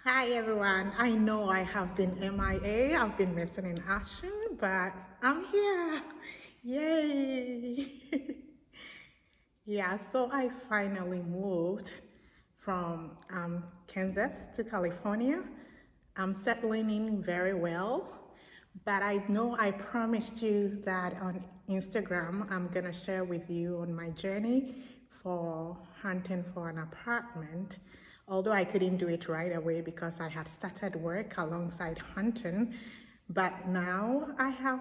Hi everyone. I know I have been MIA. I've been missing in action, but I'm here. Yay! Yeah, so I finally moved from Kansas to California. I'm settling in very well, but I know I promised you that on Instagram I'm gonna share with you on my journey for hunting for an apartment. Although I couldn't do it right away because I had started work alongside hunting, but now I have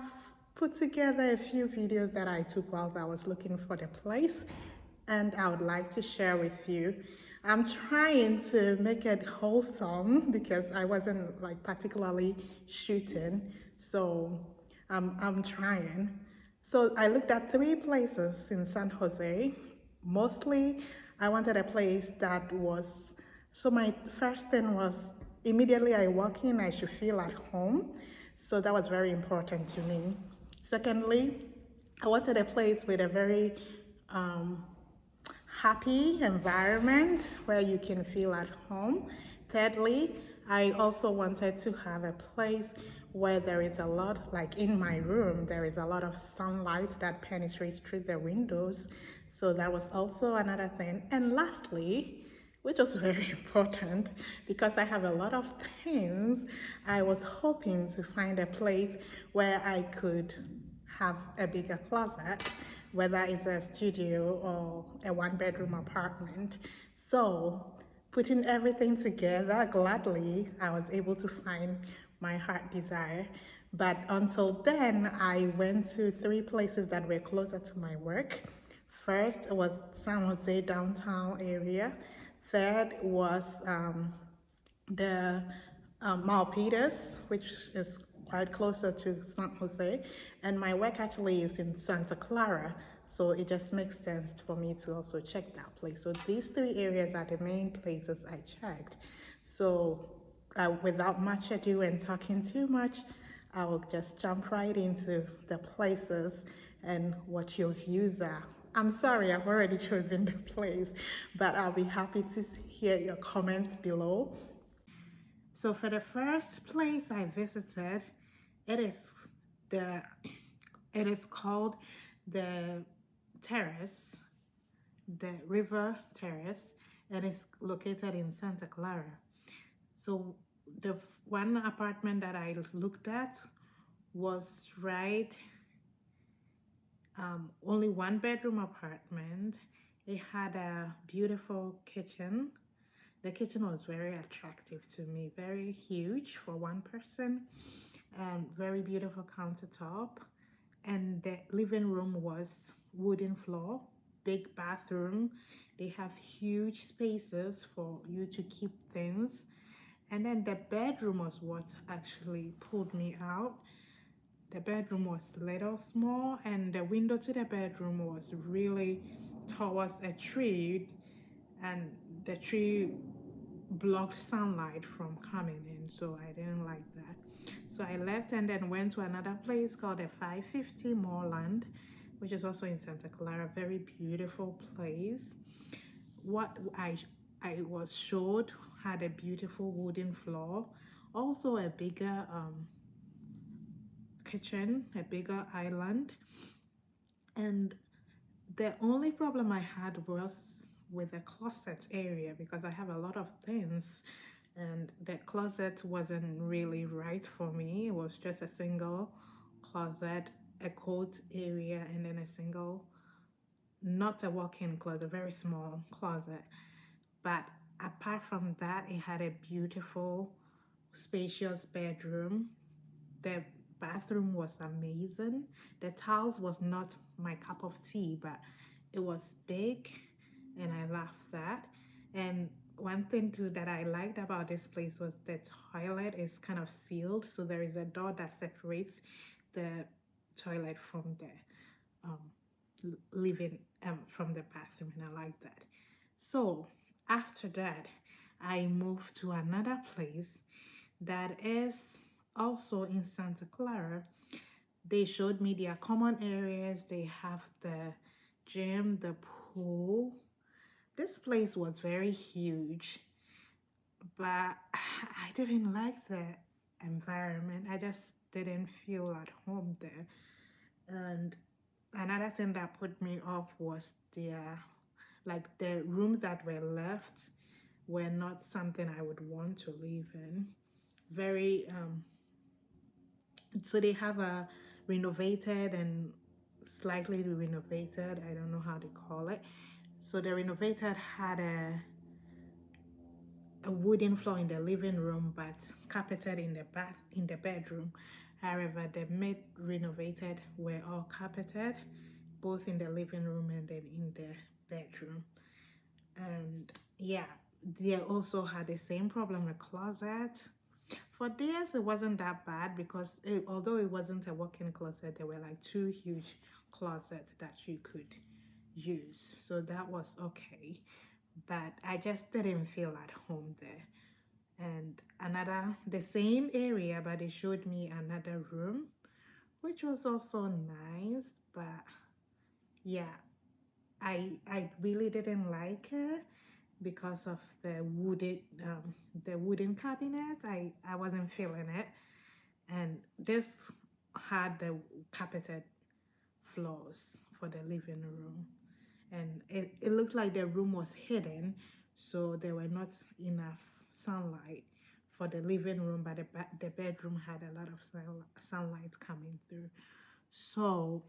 put together a few videos that I took while I was looking for the place, and I would like to share with you. I'm trying to make it wholesome because I wasn't like particularly shooting, so I'm trying. So I looked at three places in San Jose. Mostly, I wanted a place that was. So my first thing was immediately I walk in, I should feel at home. So that was very important to me. Secondly, I wanted a place with a very um, happy environment where you can feel at home. Thirdly, I also wanted to have a place where there is a lot, like in my room, there is a lot of sunlight that penetrates through the windows. So that was also another thing. And lastly, which was very important because I have a lot of things, I was hoping to find a place where I could have a bigger closet, whether it's a studio or a one-bedroom apartment. So, putting everything together, gladly, I was able to find my heart desire. But until then, I went to three places that were closer to my work. First was San Jose downtown area. Third was the Malpitas, which is quite closer to San Jose, and my work actually is in Santa Clara, so it just makes sense for me to also check that place. So these three areas are the main places I checked. So without much ado and talking too much, I will just jump right into the places and what your views are. I'm sorry, I've already chosen the place, but I'll be happy to hear your comments below. So for the first place I visited, it is the it is called the Terrace, the River Terrace, and it's located in Santa Clara. So the one apartment that I looked at was right only one bedroom apartment. It had a beautiful kitchen. The kitchen was very attractive to me, very huge for one person, and very beautiful countertop. And the living room was wooden floor, big bathroom. They have huge spaces for you to keep things. And then the bedroom was what actually pulled me out. The bedroom was little small, and the window to the bedroom was really towards a tree, and the tree blocked sunlight from coming in, so I didn't like that. So I left and then went to another place called the 550 Moreland, which is also in Santa Clara. Very beautiful place. What I was showed had a beautiful wooden floor, also a bigger kitchen, a bigger island, and the only problem I had was with the closet area because I have a lot of things, and the closet wasn't really right for me. It was just a single closet, a coat area, and then a single, not a walk-in closet, a very small closet. But apart from that, it had a beautiful, spacious bedroom. The bathroom was amazing. The tiles was not my cup of tea, but it was big, and I loved that. And one thing too that I liked about this place was the toilet is kind of sealed, so there is a door that separates the toilet from the um, living from the bathroom, and I like that. So after that, I moved to another place that is also in Santa Clara. They showed me their common areas. They have the gym, the pool. This place was very huge, but I didn't like the environment. I just didn't feel at home there. And another thing that put me off was like the rooms that were left were not something I would want to live in. Very so they have a renovated and slightly renovated, I don't know how to call it. So the renovated had a wooden floor in the living room but carpeted in the bedroom. However, the mid renovated were all carpeted both in the living room and then in the bedroom. And yeah, they also had the same problem with closet. For theirs, it wasn't that bad because although it wasn't a walk-in closet, there were like two huge closets that you could use. So that was okay. But I just didn't feel at home there. And the same area, but they showed me another room, which was also nice. But yeah, I really didn't like it because of the wooden cabinet. I wasn't feeling it, and this had the carpeted floors for the living room, and it looked like the room was hidden, so there were not enough sunlight for the living room, but the bedroom had a lot of sunlight coming through. So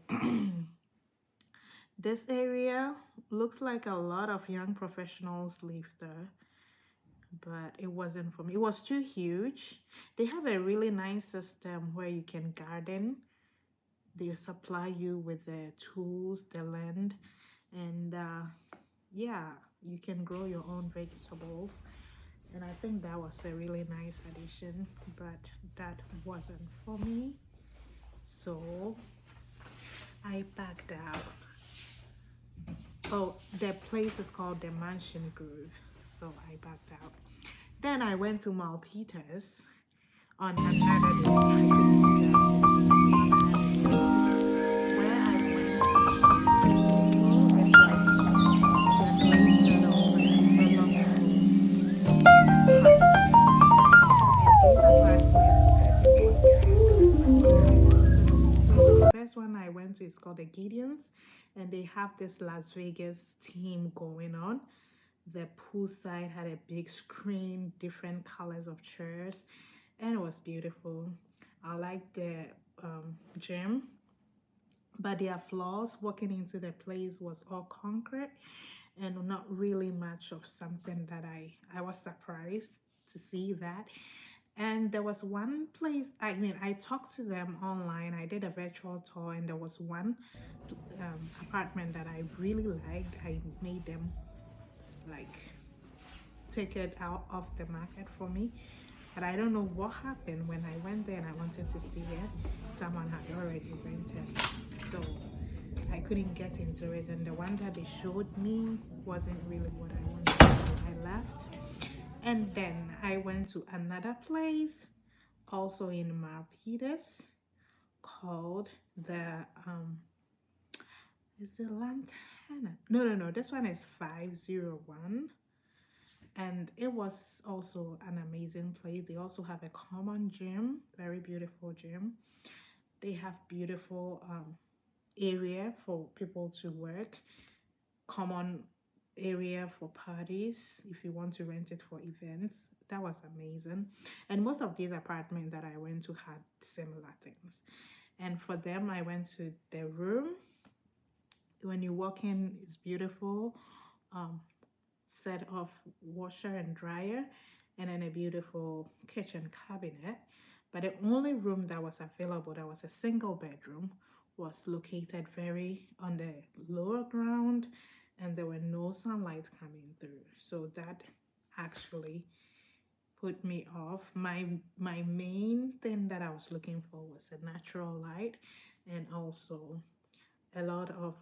this area looks like a lot of young professionals live there, but it wasn't for me. It was too huge. They have a really nice system where you can garden. They supply you with the tools, the land, and yeah, you can grow your own vegetables. And I think that was a really nice addition, but that wasn't for me. So I backed out. Oh, the place is called the Mansion Grove. So I backed out. Then I went to Malpeters on another day. I couldn't do that on another day. Where I went, it's like the place that the first one I went to is called the Gideons, and they have this Las Vegas theme going on. The poolside had a big screen, different colors of chairs, and it was beautiful. I liked the gym, but their floors walking into the place was all concrete and not really much of something that I was surprised to see that. And there was one place, I mean, I talked to them online, I did a virtual tour, and there was one apartment that I really liked. I made them like take it out of the market for me. But I don't know what happened when I went there and I wanted to see it. Someone had already rented. So I couldn't get into it. And the one that they showed me wasn't really what I wanted. So I left. And then I went to another place, also in Marpitas, called the is it Lantana? No, no, no. This one is 501, and it was also an amazing place. They also have a common gym, very beautiful gym. They have beautiful area for people to work, common area for parties if you want to rent it for events. That was amazing. And most of these apartments that I went to had similar things. And for them, I went to the room. When you walk in, it's beautiful. Um, Set of washer and dryer, and then a beautiful kitchen cabinet. But the only room that was available that was a single bedroom was located very on the lower ground, and there were no sunlight coming through. So that actually put me off. My main thing that I was looking for was a natural light, and also a lot of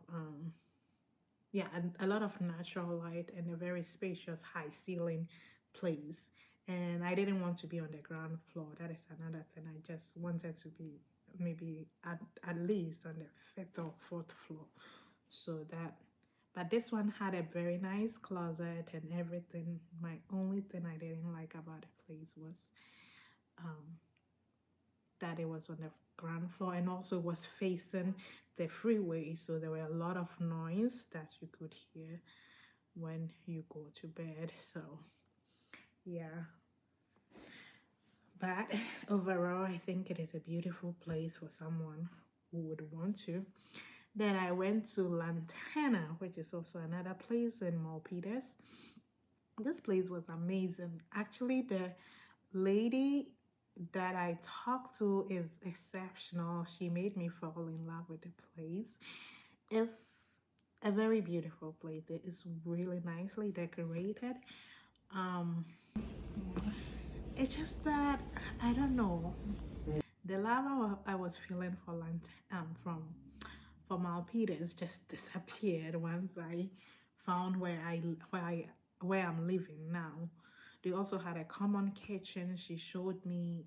yeah, and a lot of natural light and a very spacious high ceiling place. And I didn't want to be on the ground floor. That is another thing. I just wanted to be maybe at least on the fifth or fourth floor. So that, but this one had a very nice closet and everything. My only thing I didn't like about the place was that it was on the ground floor, and also it was facing the freeway, so there were a lot of noise that you could hear when you go to bed. So yeah, but overall I think it is a beautiful place for someone who would want to. Then I went to Lantana, which is also another place in Milpitas. This place was amazing. Actually, the lady that I talked to is exceptional. She made me fall in love with the place. It's a very beautiful place. It is really nicely decorated. Um, it's just that I don't know. The love I was feeling for from Alpides just disappeared once I found where I'm living now. They also had a common kitchen. She showed me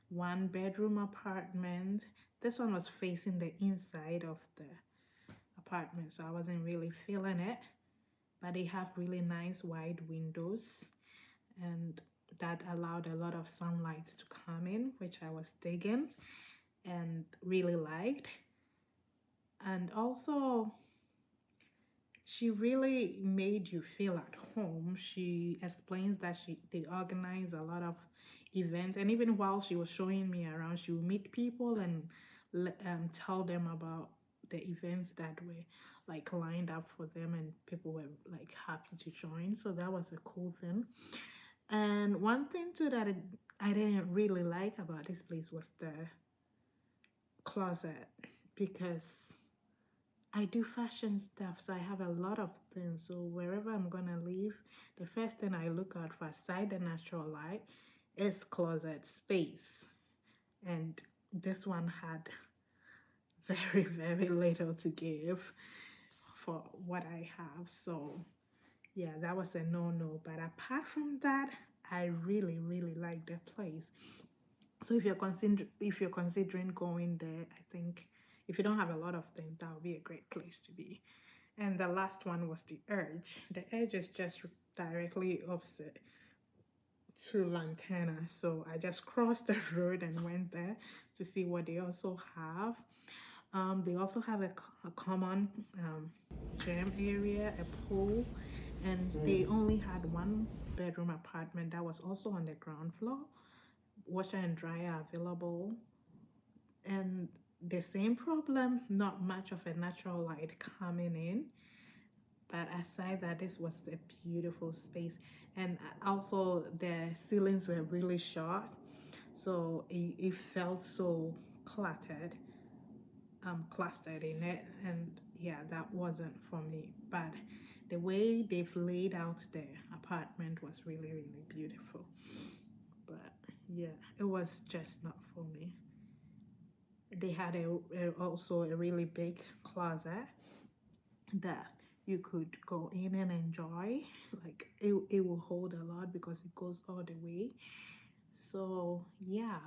1 bedroom apartment. This one was facing the inside of the apartment, so I wasn't really feeling it. But they have really nice wide windows, and that allowed a lot of sunlight to come in, which I was digging and really liked. And also, she really made you feel at home. She explains that they organize a lot of events, and even while she was showing me around, she would meet people and tell them about the events that were like lined up for them, and people were like happy to join. So that was a cool thing. And one thing too that I didn't really like about this place was the closet, because I do fashion stuff, so I have a lot of things. So wherever I'm gonna live, the first thing I look out for, aside the natural light, is closet space. And this one had very little to give for what I have. So yeah, that was a no-no. But apart from that, I really like the place. So if you're considering going there, I think if you don't have a lot of things, that would be a great place to be. And the last one was the Edge. The Edge is just directly opposite to Lantana. So I just crossed the road and went there to see what they also have. They also have a common gym area, a pool, and they only had 1 bedroom apartment that was also on the ground floor. Washer and dryer available, and the same problem, not much of a natural light coming in. But aside that, this was a beautiful space, and also the ceilings were really short, so it felt so cluttered, clustered in it, and yeah, that wasn't for me. But the way they've laid out the apartment was really beautiful. But yeah, it was just not for me. They had also a really big closet that you could go in and enjoy. Like it will hold a lot because it goes all the way. So yeah,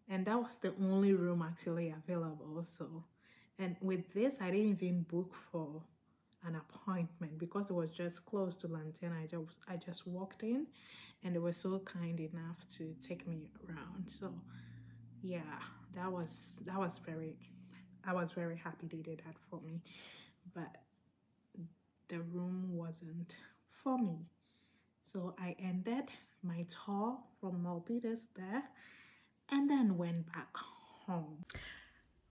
and that was the only room actually available. So, and with this, I didn't even book for an appointment because it was just close to Lantana. I just walked in, and they were so kind enough to take me around. So yeah, that was that was very I was very happy they did that for me, but the room wasn't for me. So I ended my tour from Milpitas there and then went back home.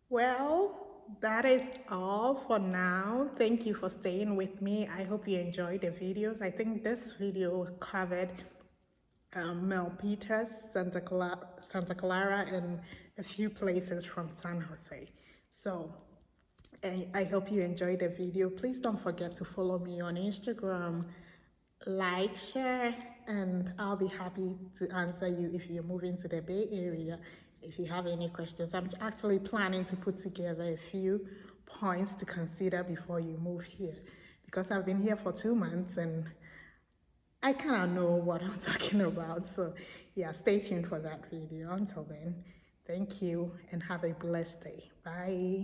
Well, that is all for now. Thank you for staying with me. I hope you enjoyed the videos. I think this video covered Milpitas, Santa Clara, and a few places from San Jose. So I hope you enjoyed the video. Please don't forget to follow me on Instagram, like, share, and I'll be happy to answer you if you're moving to the Bay Area. If you have any questions, I'm actually planning to put together a few points to consider before you move here, because I've been here for 2 months and I kind of know what I'm talking about. So yeah, stay tuned for that video. Until then, thank you and have a blessed day. Bye.